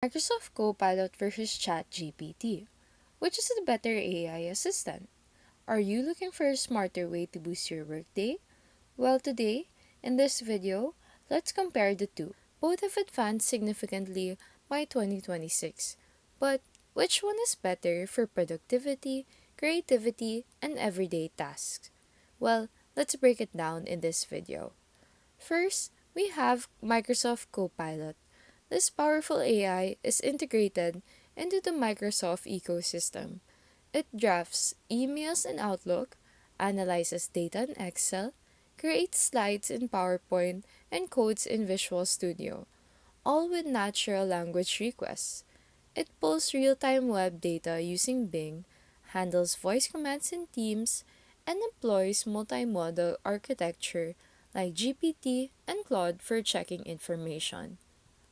Microsoft Copilot versus ChatGPT. Which is the better AI assistant? Are you looking for a smarter way to boost your workday? Well, today, in this video, let's compare the two. Both have advanced significantly by 2026. But which one is better for productivity, creativity, and everyday tasks? Well, let's break it down in this video. First, we have Microsoft Copilot. This powerful AI is integrated into the Microsoft ecosystem. It drafts emails in Outlook, analyzes data in Excel, creates slides in PowerPoint, and codes in Visual Studio, all with natural language requests. It pulls real time web data using Bing, handles voice commands in Teams, and employs multimodal architecture like GPT and Claude for checking information.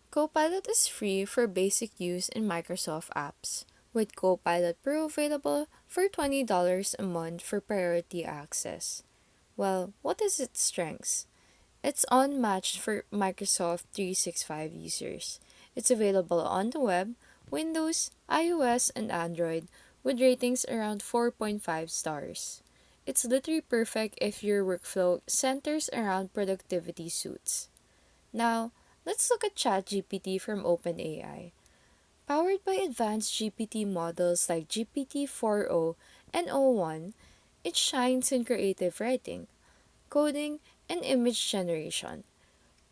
Copilot is free for basic use in Microsoft apps, with Copilot Pro available for $20 a month for priority access. Well, what is its strengths? It's unmatched for Microsoft 365 users. It's available on the web, Windows, iOS, and Android with ratings around 4.5 stars. It's literally perfect if your workflow centers around productivity suits. Now, let's look at ChatGPT from OpenAI. Powered by advanced GPT models like GPT 4o and o1, it shines in creative writing, coding, and image generation,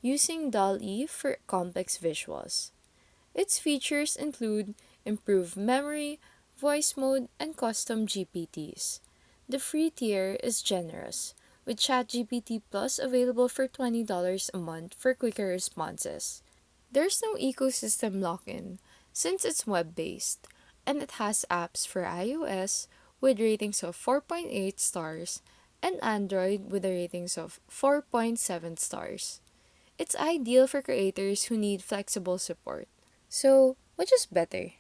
using DALL-E for complex visuals. Its features include improved memory, voice mode, and custom GPTs. The free tier is generous, with ChatGPT Plus available for $20 a month for quicker responses. There's no ecosystem lock-in since it's web-based, and it has apps for iOS with ratings of 4.8 stars and Android with a ratings of 4.7 stars. It's ideal for creators who need flexible support. So, which is better?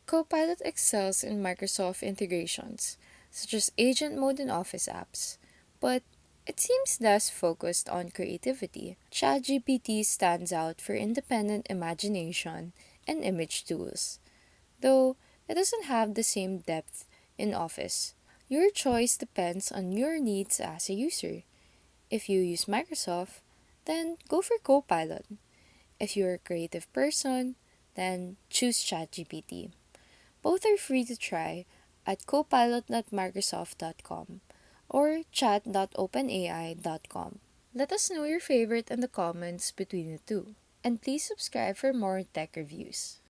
Copilot excels in Microsoft integrations, such as agent mode in Office apps, but it seems less focused on creativity. ChatGPT stands out for independent imagination and image tools, though it doesn't have the same depth in Office. Your choice depends on your needs as a user. If you use Microsoft, then go for Copilot. If you're a creative person, then choose ChatGPT. Both are free to try at copilot.microsoft.com or chat.openai.com. Let us know your favorite in the comments between the two. And please subscribe for more tech reviews.